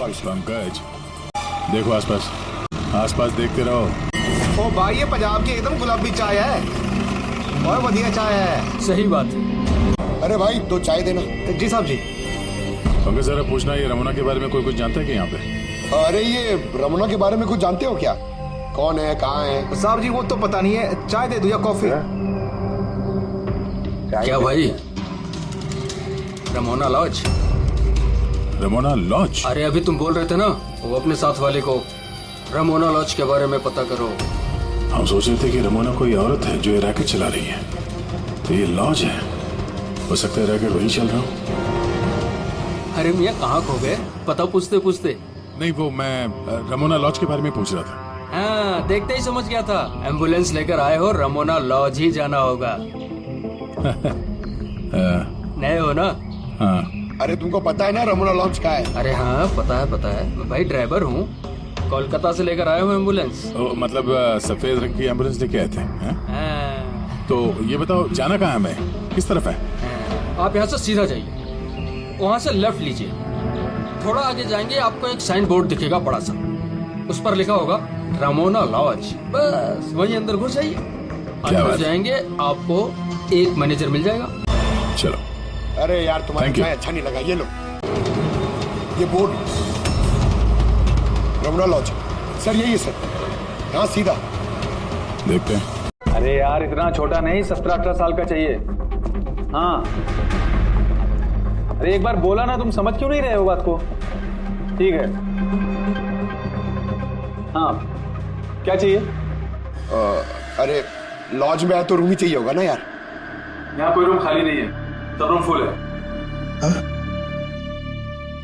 Sorry Pankaj देखो आसपास, आसपास देखते रहो। ओ भाई ये पंजाब की एकदम गुलाबी चाय है और बढ़िया चाय है। सही बात है। अरे भाई 2 चाय देना। जी साहब जी। पंकज जरा पूछना ये रमोना के बारे में कोई कुछ जानता है कि यहाँ पे? अरे ये रमोना के बारे में कुछ जानते हो क्या? कौन है, कहाँ है? साहब जी वो तो पता नहीं है, चाय दे दो या कॉफी? क्या भाई? Ramona lodge? Ramona lodge? अरे अभी तुम बोल रहे थे ना वो अपने साथ वाले को रमोना लॉज के बारे में पता करो। हम सोच रहे थे कि रमोना कोई औरत है जो ये रैकेट चला रही है, तो ये लॉज है। हो सकता है रैकेट वही चल रहा हो। अरे मियाँ कहाँ खो गए? पता पूछते पूछते। नहीं वो मैं रमोना लॉज के बारे में पूछ रहा था। हाँ देखते ही समझ गया था। एम्बुलेंस लेकर आए हो, रमोना लॉज ही जाना होगा। नए हो ना? हाँ। अरे तुमको पता है ना रमोना लॉन्च का है? अरे हाँ पता है मैं भाई ड्राइवर हूँ, कोलकाता से लेकर आया हूँ एम्बुलेंस। मतलब सफेद रंग की एम्बुलेंस लेके आए थे? हाँ। तो ये बताओ जाना कहाँ है, मैं किस तरफ है? आप यहाँ से सीधा जाइए, वहाँ से लेफ्ट लीजिए, थोड़ा आगे जाएंगे आपको एक साइन बोर्ड दिखेगा बड़ा सा, उस पर लिखा होगा रमोना लॉज। बस वहीं अंदर घुस जाइए, अंदर जाएंगे आपको एक मैनेजर मिल जाएगा। चलो। अरे यार तुम्हारा चाय अच्छा नहीं लगा, ये लो ये बोर्ड, रमोना लॉज। सर यही है सर, यहाँ सीधा देखते हैं। अरे यार इतना छोटा नहीं, 17-18 साल का चाहिए। हाँ अरे एक बार बोला ना, तुम समझ क्यों नहीं रहे हो बात को? ठीक है हाँ क्या चाहिए? अरे लॉज में आए तो रूम ही चाहिए होगा ना यार? यहाँ कोई रूम खाली नहीं है, सब रूम फुल है।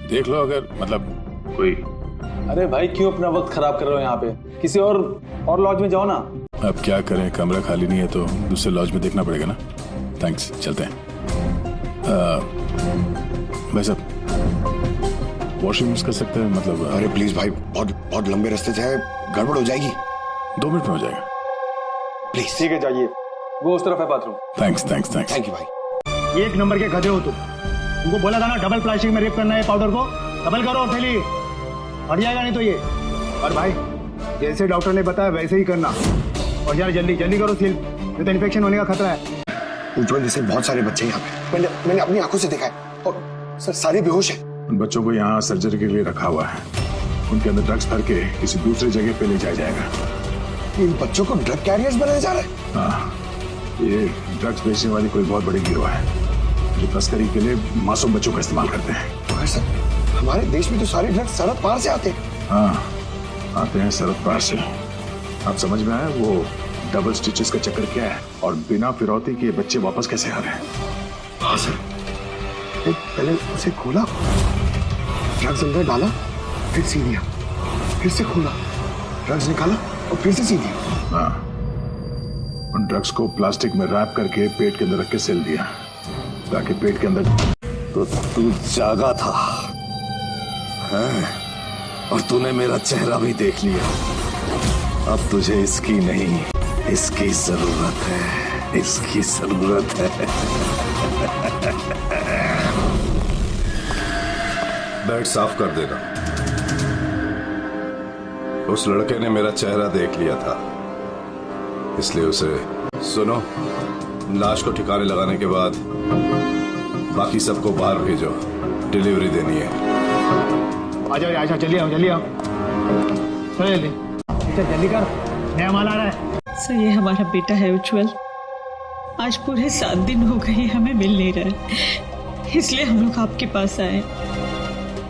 देख लो अगर मतलब कोई। अरे भाई क्यों अपना वक्त खराब कर रहे हो यहाँ पे? किसी और लॉज में जाओ ना। अब क्या करें, कमरा खाली नहीं है तो दूसरे लॉज में देखना पड़ेगा ना। थैंक्स, चलते हैं। भाई साहब वॉशरूम यूज कर सकते हैं मतलब? अरे प्लीज भाई, बहुत लंबे रास्ते से है, गड़बड़ हो जाएगी। 2 मिनट में हो जाएगा प्लीज। ठीक है जाइए, वो उस तरफ है बाथरूम। थैंक्स। थैंक यू भाई। 1 नंबर के गधे हो तुमको बोला था ना डबल प्लास्टिक में रेप करना है पाउडर को, डबल करो थैली, हट जाएगा नहीं तो ये। और भाई जैसे डॉक्टर ने बताया वैसे ही करना, और यार जल्दी करो सील, नहीं तो इन्फेक्शन होने का खतरा है। उज्जवल जैसे बहुत सारे बच्चे यहाँ पे मैंने अपनी आंखों से देखा है, और सर सारे बेहोश हैं। उन बच्चों को यहाँ सर्जरी के लिए रखा हुआ है, उनके अंदर ड्रग्स भर के किसी दूसरी जगह पे ले जाया जाएगा। इन बच्चों को ड्रग कैरियर्स बनाया जा रहा है? हाँ, ये ड्रग्स बेचने वाली कोई बहुत बड़ी गिरोह है जो तस्करी के लिए मासूम बच्चों का इस्तेमाल करते हैं। मगर सर हमारे देश में तो सारे ड्रग्स सरहद पार से आते हैं। हाँ आते हैं सरहद पार से। आप समझ में आया वो डबल स्टिचेस का चक्कर क्या है, और बिना फिरौती के बच्चे वापस कैसे आ रहे हैं? हाँ सर, पहले उसे खोला, ड्रग्स अंदर डाला, फिर सी दिया, फिर से खोला, ड्रग्स निकाला और फिर से सी दिया। हाँ, उन ड्रग्स को प्लास्टिक में रैप करके पेट के अंदर रख के सिल दिया ताकि पेट के अंदर। तो तू जागा था है? और तूने मेरा चेहरा भी देख लिया। अब तुझे इसकी नहीं, इसकी जरूरत है, इसकी जरूरत है। बेड साफ कर देना। उस लड़के ने मेरा चेहरा देख लिया था, इसलिए उसे सुनो, लाश को ठिकाने लगाने के बाद बाकी सबको बाहर भेजो, डिलीवरी देनी है। आजा जल्दी आओ जल्दी कर, नया माल आ रहा है। सर ये हमारा बेटा है उज्जवल, आज पूरे 7 दिन हो गए हमें मिल नहीं रहा है, इसलिए हम लोग आपके पास आए।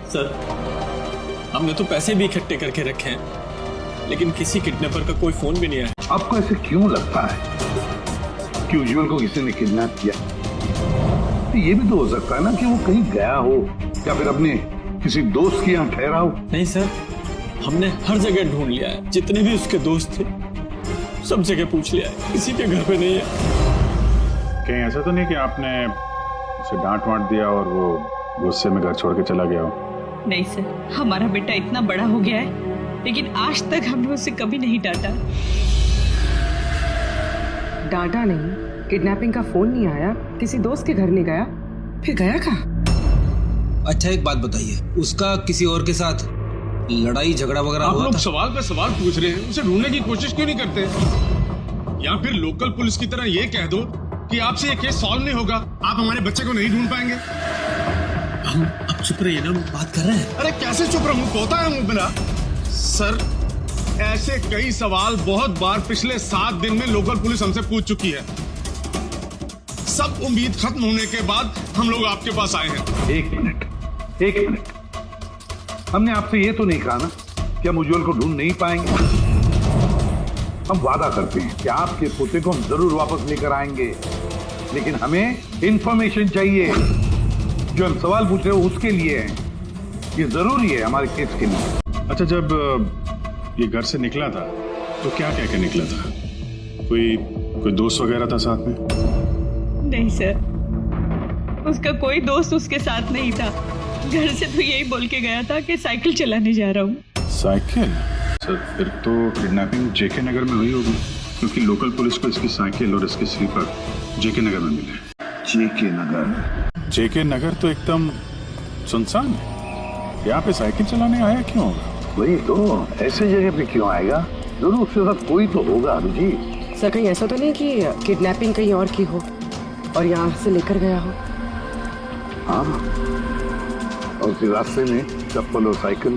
सर हमने तो पैसे भी इकट्ठे करके रखे हैं, लेकिन किसी किडनैपर का कोई फोन भी नहीं आया। आपको ऐसे क्यों लगता है कि उज्जवल को किसी ने किडनैप किया? तो ये भी तो हो सकता है ना कि वो कहीं गया हो या फिर अपने किसी दोस्त के यहाँ ठहरा हो। नहीं सर, हमने हर जगह ढूंढ लिया है, जितने भी उसके दोस्त थे सब जगह पूछ लिया है, किसी के घर पे नहीं है। कहीं ऐसा तो नहीं कि आपने उसे डांट वांट दिया और वो गुस्से में घर छोड़ के चला गया हो? नहीं सर, हमारा बेटा इतना बड़ा हो गया है, लेकिन आज तक हमने उसे कभी नहीं डांटा। डांटा नहीं, किडनैपिंग का फोन नहीं आया, किसी दोस्त के घर नहीं गया, फिर गया कहाँ? अच्छा एक बात बताइए, उसका किसी और के साथ लड़ाई झगड़ा वगैरह आप हुआ लोग था? सवाल पे सवाल पूछ रहे हैं, उसे ढूंढने की कोशिश क्यों नहीं करते? या फिर लोकल पुलिस की तरह ये कह दो कि आपसे ये केस सॉल्व नहीं होगा, आप हमारे बच्चे को नहीं ढूंढ पाएंगे। हम अब चुप रहिए ना, बात कर रहे हैं। अरे कैसे चुप रहूं, तोता है मुंह मेरा। सर, ऐसे कई सवाल बहुत बार पिछले 7 दिन में लोकल पुलिस हमसे पूछ चुकी है। सब उम्मीद खत्म होने के बाद हम लोग आपके पास आए हैं। एक मिनट। हमने आपसे ये तो नहीं कहा ना कि हम उज्जवल को ढूंढ नहीं पाएंगे। हम वादा करते हैं कि आपके पोते को हम जरूर वापस लेकर आएंगे, लेकिन हमें इंफॉर्मेशन चाहिए। जो हम सवाल पूछ रहे हो उसके लिए है, ये जरूरी है हमारे केस के लिए। अच्छा, जब ये घर से निकला था तो क्या कह के निकला था? कोई दोस्त वगैरह था साथ में? नहीं सर, उसका कोई दोस्त उसके साथ नहीं था। घर से तो यही बोल के गया था कि साइकिल चलाने जा रहा हूँ। साइकिल? सर, फिर तो किडनैपिंग जेके नगर में हुई होगी, क्योंकि लोकल पुलिस को इसकी साइकिल और इसके स्लीपर जेके नगर में मिले। जेके नगर तो एकदम सुनसान है। यहाँ पे साइकिल चलाने आया क्यों होगा? वही तो, ऐसे जगह पे क्यों आएगा? जरूर उसके साथ कोई तो होगा अभिजीत। सर कहीं ऐसा तो नहीं कि किडनैपिंग कहीं और की हो और यहाँ से लेकर गया हो? हाँ, और फिर रास्ते में चप्पल और साइकिल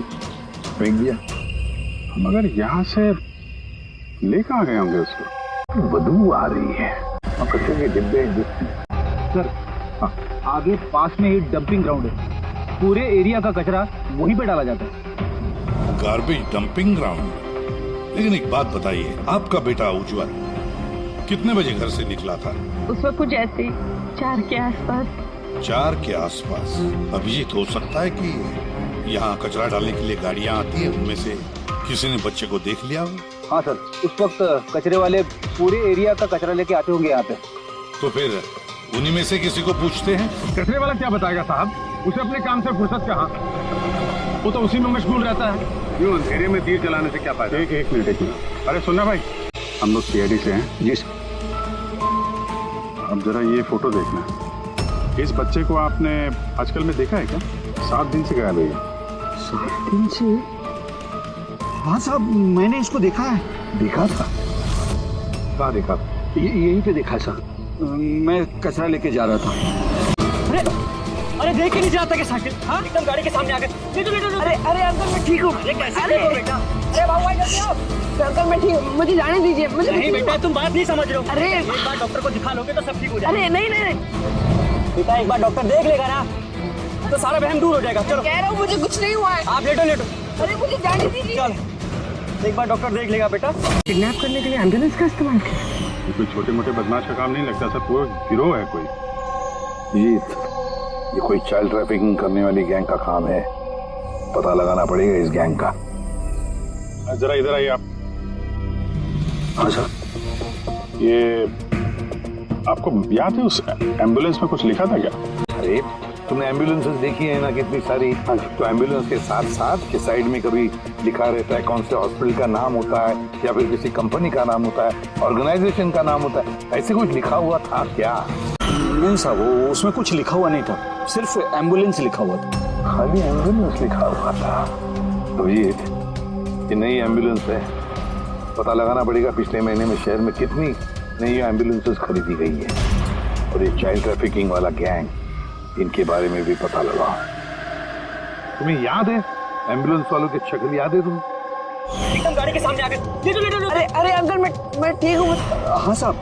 फेंक दिया। मगर यहाँ से ले कहाँ गए होंगे उसको? बदबू आ रही है और कचरे के डिब्बे सर आगे पास में ही डंपिंग ग्राउंड है, पूरे एरिया का कचरा वहीं पे डाला जाता है। Garbage dumping ground. लेकिन एक बात बताइए, आपका बेटा उज्जवल कितने बजे घर से निकला था? उस वक्त कुछ ऐसे 4 के आसपास। 4 के आसपास। अभिजीत, हो सकता है कि यहाँ कचरा डालने के लिए गाड़ियाँ आती हैं, उनमें से किसी ने बच्चे को देख लिया हो? हाँ सर, उस वक्त कचरे वाले पूरे एरिया का कचरा लेके आते होंगे यहाँ पे। तो फिर उन्हीं में से किसी को पूछते हैं। कचरे वाला क्या बताएगा साहब, उसे अपने काम से फुर्सत कहाँ, वो तो उसी में मशगूल रहता है। यूं अंधेरे में तीर चलाने से क्या फायदा? एक मिनट। अरे सुनना भाई, हम लोग सीआईडी से हैं। जी सर। अब जरा ये फोटो देखना। इस बच्चे को आपने आजकल में देखा है क्या? 7 दिन से गायब है। 7 दिन से? हाँ साहब, मैंने इसको देखा है। देखा था? कहाँ देखा? यहीं पे देखा सर। मैं कचरा लेके जा रहा था। अरे देख के नहीं जाता कि साइकिल, हाँ एकदम गाड़ी के सामने आ गए। अरे अंकल मैं ठीक हूँ। अरे बेटा, अरे बाबू जल्दी आओ। अंकल मैं ठीक हूँ, मुझे जाने दीजिए। मुझे नहीं बेटा, तुम बात नहीं समझ रहे हो। अरे एक बार डॉक्टर को दिखा लोगे तो सब ठीक हो जाएगा। अरे नहीं, बेटा एक बार डॉक्टर देख लेगा ना तो सारा वहम दूर हो जाएगा। चलो, कह रहा हूँ मुझे कुछ नहीं हुआ है। आप लेटो। अरे मुझे जाने दीजिए। चल, एक बार डॉक्टर देख लेगा बेटा। किडनैप करने के लिए एम्बुलेंस का इस्तेमाल किया? ये कोई छोटे मोटे बदमाश का काम नहीं लगता सर, पूरा गिरोह है कोई। ये कोई चाइल्ड ट्रैफिकिंग करने वाली गैंग का काम है। पता लगाना पड़ेगा इस गैंग का। जरा इधर आइए आप। हाँ सर। ये आपको याद है उस एम्बुलेंस में कुछ लिखा था क्या? अरे तुमने एम्बुलेंसेस देखी है ना कितनी सारी, तो एम्बुलेंस के साथ साथ के साइड में कभी लिखा रहता है कौन से हॉस्पिटल का नाम होता है या फिर किसी कंपनी का नाम होता है, ऑर्गेनाइजेशन का नाम होता है। ऐसे कुछ लिखा हुआ था क्या? नहीं साहब, वो उसमें कुछ लिखा हुआ नहीं था, सिर्फ एम्बुलेंस लिखा हुआ था। खाली एम्बुलेंस लिखा हुआ था? तो ये नई एम्बुलेंस है। पता लगाना पड़ेगा पिछले महीने में शहर में कितनी नई एम्बुलेंसेस खरीदी गई है। और ये चाइल्ड ट्रैफिकिंग वाला गैंग, इनके बारे में भी पता लगाओ। तुम्हें याद है एम्बुलेंस वालों के शक्ल याद है तुम्हें? एकदम गाड़ी के सामने आ गए। अरे अंकल मैं ठीक हूँ। हाँ साहब,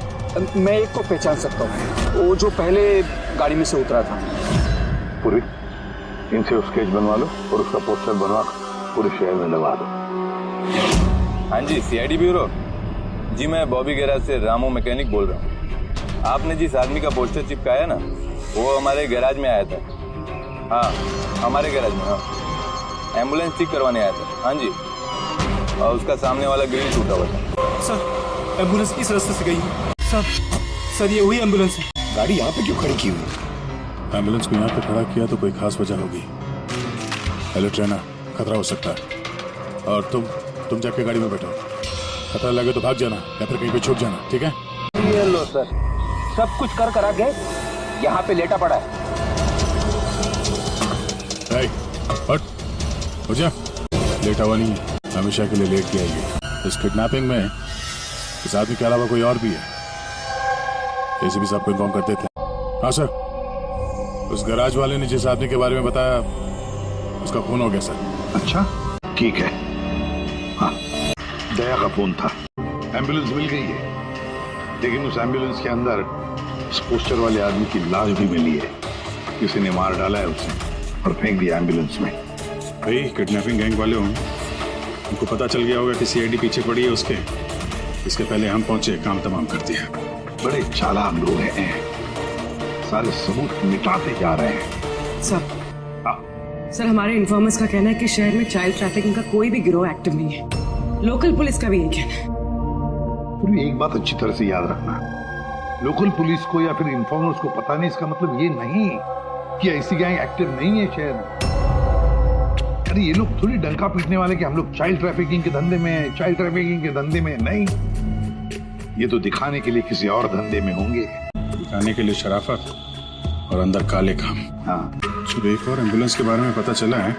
मैं एक को पहचान सकता हूँ, वो जो पहले गाड़ी में से उतरा था। पूरी इनसे स्केच बनवा लो और उसका पोस्टर बनवा पूरे शहर में लगा दो। हाँ जी, सीआईडी ब्यूरो जी, मैं बॉबी गैराज से रामू मैकेनिक बोल रहा हूँ। आपने जिस आदमी का पोस्टर चिपकाया ना, वो हमारे गैराज में आया था। हाँ, हमारे गैराज में। हाँ, एम्बुलेंस ठीक करवाने आया था। हाँ जी, और उसका सामने वाला ग्रिल टूटा हुआ था। सर एम्बुलेंस इस रास्ते से गई। सर ये वही एम्बुलेंस है। गाड़ी यहाँ पे क्यों खड़ी की हुई? एम्बुलेंस को यहाँ पे खड़ा किया तो कोई खास वजह होगी। हेलो ट्रेनर, खतरा हो सकता है, और तुम जाके गाड़ी में बैठो। खतरा लगे तो भाग जाना या फिर कहीं पे छूट जाना, ठीक है? ये लो सर, सब कुछ कर करा के यहाँ पे लेटा पड़ा है। हट, हो जा। लेटा हुआ नहीं है, हमेशा के लिए लेट किया ये। इस किडनैपिंग में इस आदमी के अलावा कोई और भी है, ऐसे भी सबको इन्फॉर्म करते थे। हाँ सर, उस गैराज वाले ने जिस आदमी के बारे में बताया उसका खून हो गया सर। अच्छा ठीक है। हाँ, दया का फोन था, एम्बुलेंस मिल गई है, लेकिन उस एम्बुलेंस के अंदर उस पोस्टर वाले आदमी की लाश भी मिली है। किसी ने मार डाला है उसे और फेंक दिया एम्बुलेंस में। भाई किडनैपिंग गैंग वाले होंगे, उनको पता चल गया होगा कि सीआईडी पीछे पड़ी है उसके, इसके पहले हम पहुंचे, काम तमाम कर दिया। बड़े चालाक लोग हैं, सारे सबूत मिटाते जा रहे हैं। सर हमारे इन्फॉर्मर्स का कहना है कि शहर में चाइल्ड ट्रैफिकिंग का कोई भी गिरोह एक्टिव नहीं है। लोकल पुलिस का भी यही कहना है। फिर एक बात अच्छी तरह से याद रखना, लोकल पुलिस को या फिर इन्फॉर्मर्स को पता नहीं, इसका मतलब ये नहीं कि ऐसी गैंग एक्टिव नहीं है शहर में। अरे ये लोग थोड़ी डंका पीटने वाले कि हम लोग चाइल्ड ट्रैफिकिंग के धंधे में हैं, चाइल्ड ट्रैफिकिंग के धंधे में नहीं। ये तो दिखाने के लिए किसी और धंधे में होंगे। दिखाने के लिए शराफत और अंदर काले काम। हाँ, सुबह एक और एम्बुलेंस के बारे में पता चला है,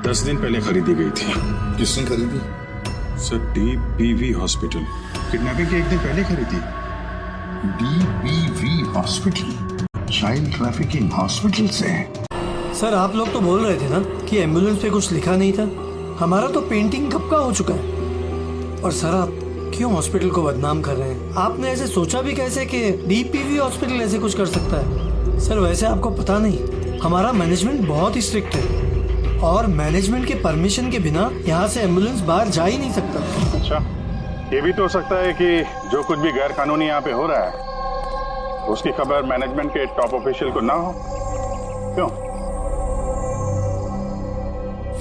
10 दिन पहले खरीदी गई थी। किसने खरीदी? सर DBV हॉस्पिटल, किडनैपिंग के एक दिन पहले खरीदी। DBV hospital, child trafficking hospital से। सर आप लोग तो बोल रहे थे ना कि एम्बुलेंस पे कुछ लिखा नहीं था। हमारा तो पेंटिंग कब का हो चुका है। और सर आप क्यों हॉस्पिटल को बदनाम कर रहे हैं? आपने ऐसे सोचा भी कैसे कि DBV हॉस्पिटल ऐसे कुछ कर सकता है? सर वैसे आपको पता नहीं, हमारा मैनेजमेंट बहुत ही स्ट्रिक्ट है और मैनेजमेंट के परमिशन के बिना यहाँ से एम्बुलेंस बाहर जा ही नहीं सकता। अच्छा, ये भी तो हो सकता है कि जो कुछ भी गैर कानूनी यहाँ पे हो रहा है उसकी खबर मैनेजमेंट के टॉप ऑफिशियल को ना हो। क्यों?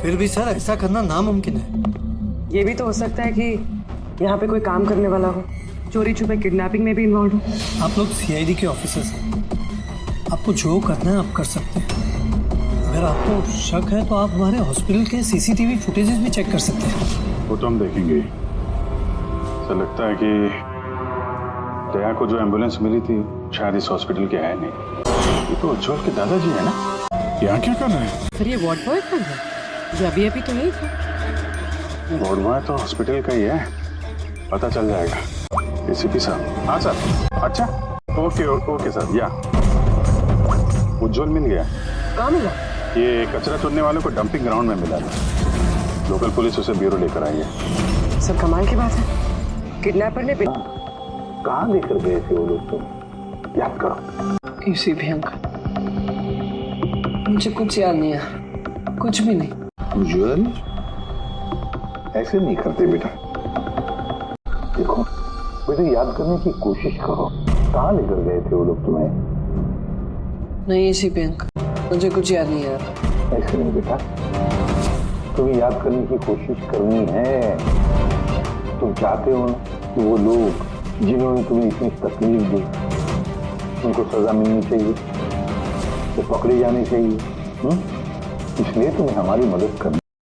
फिर भी सर ऐसा करना नामुमकिन है। ये भी तो हो सकता है कि यहाँ पे कोई काम करने वाला हो, चोरी छुपे किडनैपिंग में भी इन्वॉल्व हो। आप लोग CID के ऑफिसर्स हैं, आपको जो करना है आप कर सकते हैं। अगर आपको शक है तो आप हमारे हॉस्पिटल के CCTV फुटेजेस भी चेक कर सकते हैं। वो तो हम देखेंगे। ऐसा लगता है कि दया को जो एम्बुलेंस मिली थी शायद इस हॉस्पिटल के है नहीं। ये तो उज्जवल के दादाजी है ना? यहाँ क्या कर रहे हैं? सर ये वार्ड बॉय कौन है? ये अभी तो नहीं था। वार्ड बॉय तो हॉस्पिटल का ही है, पता चल जाएगा। ACP साहब। हाँ सर। अच्छा, ओके सर। या उज्जवल मिल गया? कहाँ मिला? ये कचरा चुनने वालों को डंपिंग ग्राउंड में मिला था। लोकल पुलिस उसे ब्यूरो लेकर आई है। सर कमाल की बात है, किडनैपर ने कहाँ लेकर गए थे वो लोग? तुम याद करो। किसी भी अंकल, मुझे कुछ याद नहीं है, कुछ भी नहीं। उज्जवल ऐसे नहीं करते बेटा। देखो बेटा, याद करने की कोशिश करो, कहाँ लेकर गए थे वो लोग तुम्हें? नहीं ACP अंकल, मुझे कुछ याद नहीं यार। ऐसे नहीं बेटा, तुम्हें याद करने की कोशिश करनी है। तुम चाहते हो ना कि वो लोग जिन्होंने तुम्हें इतनी तकलीफ दी उनको सजा मिलनी चाहिए, वो पकड़े जाने चाहिए। इसलिए तुम्हें हमारी मदद करनी